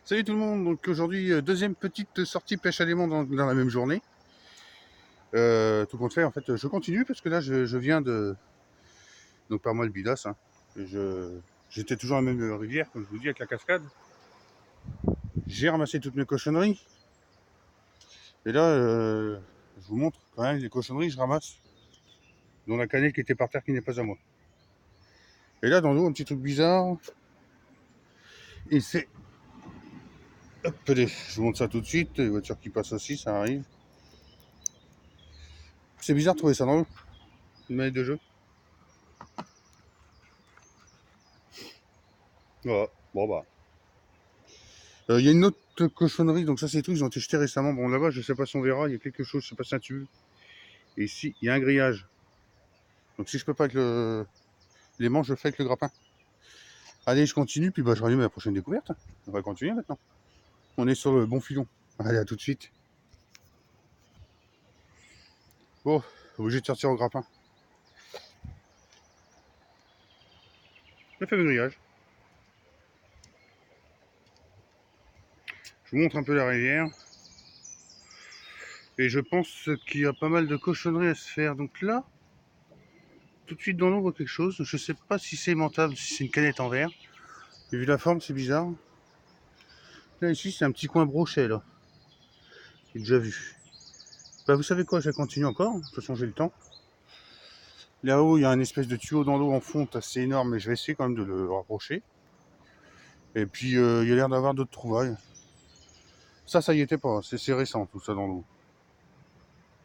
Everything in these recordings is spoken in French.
Salut tout le monde, donc aujourd'hui deuxième petite sortie pêche à l'aimant dans la même journée. Tout compte fait, en fait je continue parce que là je viens de... Donc par moi le Bidas, hein. J'étais toujours à la même rivière, comme je vous dis, avec la cascade. J'ai ramassé toutes mes cochonneries. Et là, je vous montre quand même les cochonneries que je ramasse. Dont la cannelle qui était par terre qui n'est pas à moi. Et là dans l'eau, un petit truc bizarre. Et c'est... Hop, allez, je vous montre ça tout de suite. Les voitures qui passent aussi, ça arrive. C'est bizarre de trouver ça dans l'eau. Une manette de jeu. Voilà, bon bah. Il y a une autre cochonnerie, donc ça c'est tout, ils ont été jetés récemment. Bon là-bas, je sais pas si on verra, il y a quelque chose, je sais pas si c'est un tube. Et ici, il y a un grillage. Donc si je peux pas avec les manches, je le fais avec le grappin. Allez, je continue, puis bah, je rallume la prochaine découverte. On va continuer maintenant. On est sur le bon filon. Allez, à tout de suite. Bon, obligé de sortir au grappin. Le fameux grillage. Je vous montre un peu la rivière. Et je pense qu'il y a pas mal de cochonneries à se faire. Donc là, tout de suite dans l'eau, on voit quelque chose. Je sais pas si c'est aimantable, si c'est une canette en verre. Et vu la forme, c'est bizarre. Là, ici, c'est un petit coin brochet, là. J'ai déjà vu. Bah, vous savez quoi, je vais continuer encore. De toute façon, j'ai le temps. Là-haut, il y a une espèce de tuyau dans l'eau en fonte assez énorme, mais je vais essayer quand même de le rapprocher. Et puis, il y a l'air d'avoir d'autres trouvailles. Ça y était pas. C'est récent, tout ça dans l'eau.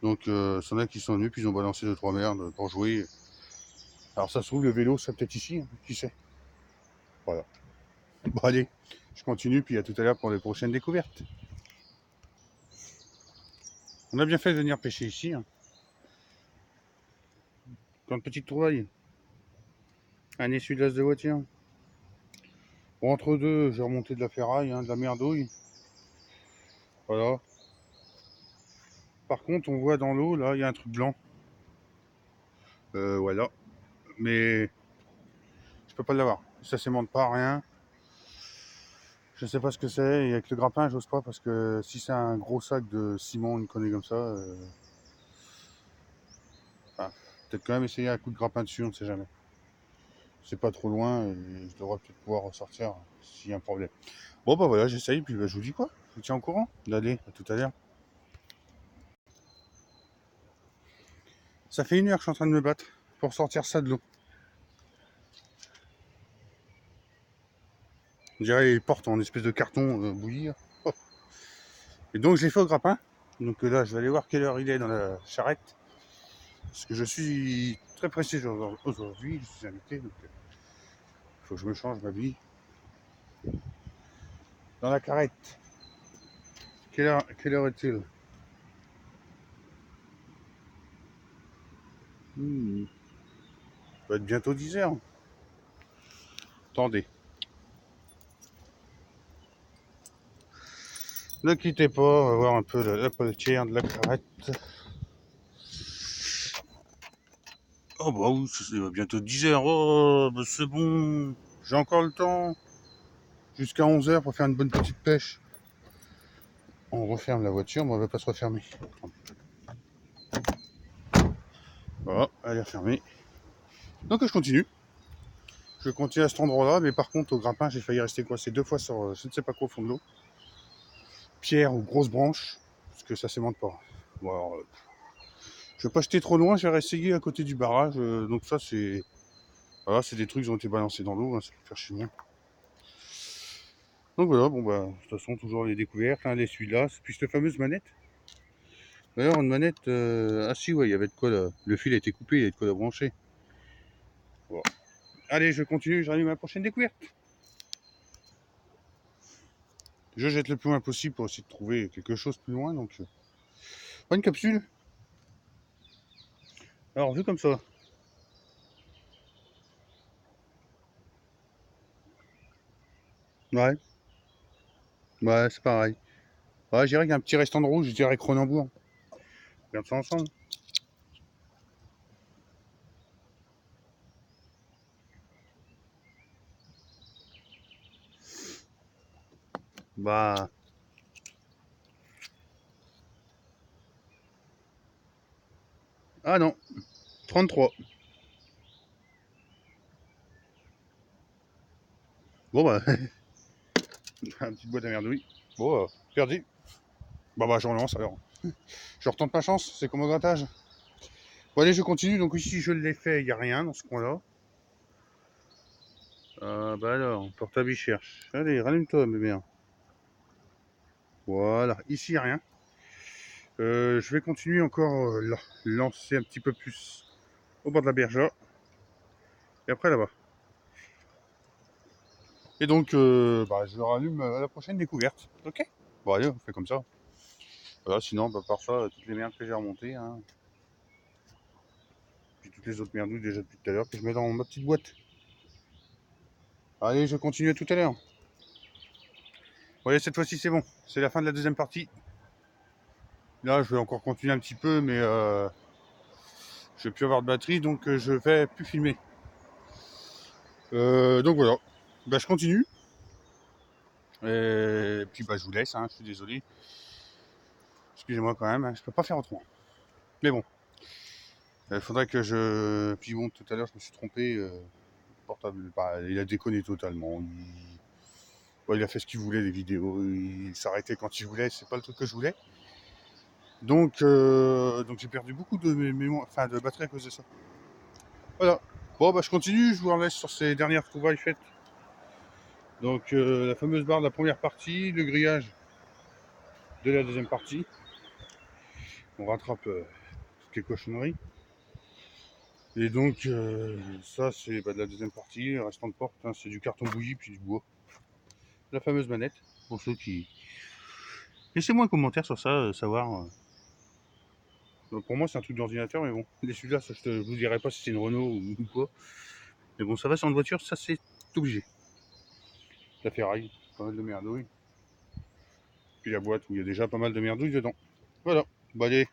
Donc, c'en a qui sont venus, puis ils ont balancé 2-3 merdes pour jouer. Alors, ça se trouve, le vélo, c'est peut-être ici, hein, qui sait. Voilà. Bon, allez, je continue, puis à tout à l'heure pour les prochaines découvertes. On a bien fait de venir pêcher ici. Hein. Plein de petites trouvailles. Un essuie-glace de voiture. Bon, entre deux, j'ai remonté de la ferraille, hein, de la merdouille. Voilà. Par contre, on voit dans l'eau, là, il y a un truc blanc. Voilà. Mais je peux pas l'avoir. Ça s'aimante pas, rien. Je sais pas ce que c'est. Et avec le grappin, j'ose pas parce que si c'est un gros sac de ciment, une connerie comme ça, enfin, peut-être quand même essayer un coup de grappin dessus, on ne sait jamais. C'est pas trop loin et je devrais peut-être pouvoir ressortir s'il y a un problème. Bon, bah voilà, j'essaye, puis bah, je vous dis quoi. Je vous tiens au courant. Allez, à tout à l'heure. Ça fait 1 heure que je suis en train de me battre pour sortir ça de l'eau. On dirait les portes en espèce de carton bouillir. Oh. Et donc, je l'ai fait au grappin. Donc là, je vais aller voir quelle heure il est dans la charrette. Parce que je suis très pressé aujourd'hui. Je suis invité, donc il faut que je me change ma vie. Dans la carrette. Quelle heure est-il? Ça va être bientôt 10 heures. Attendez. Ne quittez pas, on va voir un peu la potière de la carrette. Oh bah oui, c'est bientôt 10 heures. Oh, bah c'est bon. J'ai encore le temps. Jusqu'à 11 heures pour faire une bonne petite pêche. On referme la voiture, mais on va pas se refermer. Voilà, elle est refermée. Donc je continue. Je continue à cet endroit-là, mais par contre au grappin, j'ai failli rester coincé 2 fois sur je ne sais pas quoi au fond de l'eau. Pierre ou grosse branche, parce que ça s'aimante pas. Bon alors, je vais pas jeter trop loin, j'ai réessayé à côté du barrage. Donc ça c'est... Voilà, c'est des trucs qui ont été balancés dans l'eau, hein, ça peut faire chier. Donc voilà, bon bah, de toute façon, toujours les découvertes, hein, les celui-là, puis cette fameuse manette. D'ailleurs, une manette, ah si, ouais, il y avait de quoi là. Le fil a été coupé, il y avait de quoi la brancher. Bon. Allez, je continue, je rallume ma prochaine découverte. Je jette le plus loin possible pour essayer de trouver quelque chose plus loin, donc... Pas une capsule. Alors, vu comme ça. Ouais, ouais, c'est pareil. Ouais, je dirais qu'il y a un petit restant de rouge, je dirais Cronenbourg. Regarde ça ensemble. Bah. Ah non, 33. Bon bah, une petite boîte à merdouille. Bon, perdu. Bah, je relance alors. Je retente ma chance, c'est comme au grattage. Bon, allez, je continue. Donc, ici, je l'ai fait, il n'y a rien dans ce coin-là. Bah alors, portable, il cherche. Allez, rallume-toi, bébé. Voilà, ici, il n'y a rien. Je vais continuer encore là, lancer un petit peu plus au bord de la berge là. Et après là-bas. Et donc, bah, je rallume à la prochaine découverte. Ok. Bon, allez, on fait comme ça. Voilà, sinon, bah, par ça, toutes les merdes que j'ai remontées. Hein. Puis toutes les autres merdouilles déjà depuis tout à l'heure que je mets dans ma petite boîte. Allez, je continue à tout à l'heure. Voyez, cette fois-ci, c'est bon. C'est la fin de la deuxième partie. Là, je vais encore continuer un petit peu, mais je vais plus avoir de batterie, donc je vais plus filmer. Donc voilà. Bah, je continue. Et puis, bah, je vous laisse. Hein, je suis désolé. Excusez-moi quand même. Hein, je peux pas faire autrement. Mais bon. Il faudrait que je. Puis bon, tout à l'heure, je me suis trompé. Le portable, bah, il a déconné totalement. Il a fait ce qu'il voulait, les vidéos. Il s'arrêtait quand il voulait. C'est pas le truc que je voulais. Donc j'ai perdu beaucoup de mémoire, enfin de batterie à cause de ça. Voilà. Bon, bah je continue. Je vous en laisse sur ces dernières trouvailles faites. Donc la fameuse barre de la première partie, le grillage de la deuxième partie. On rattrape toutes les cochonneries. Et donc ça c'est de la deuxième partie. Le restant de porte, hein, c'est du carton bouilli puis du bois. La fameuse manette, pour ceux qui... Laissez-moi un commentaire sur ça, savoir... Pour moi c'est un truc d'ordinateur, mais bon. Les celui-là, ça, je vous dirai pas si c'est une Renault ou quoi. Mais bon, ça va sur une voiture, ça c'est obligé. La ferraille, pas mal de merdouilles. Puis la boîte où il y a déjà pas mal de merdouilles dedans. Voilà. Bon allez,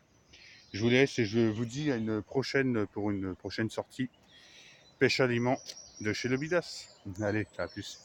je vous laisse et je vous dis à une prochaine pour une prochaine sortie pêche aliment de chez le Bidas. Allez, à plus.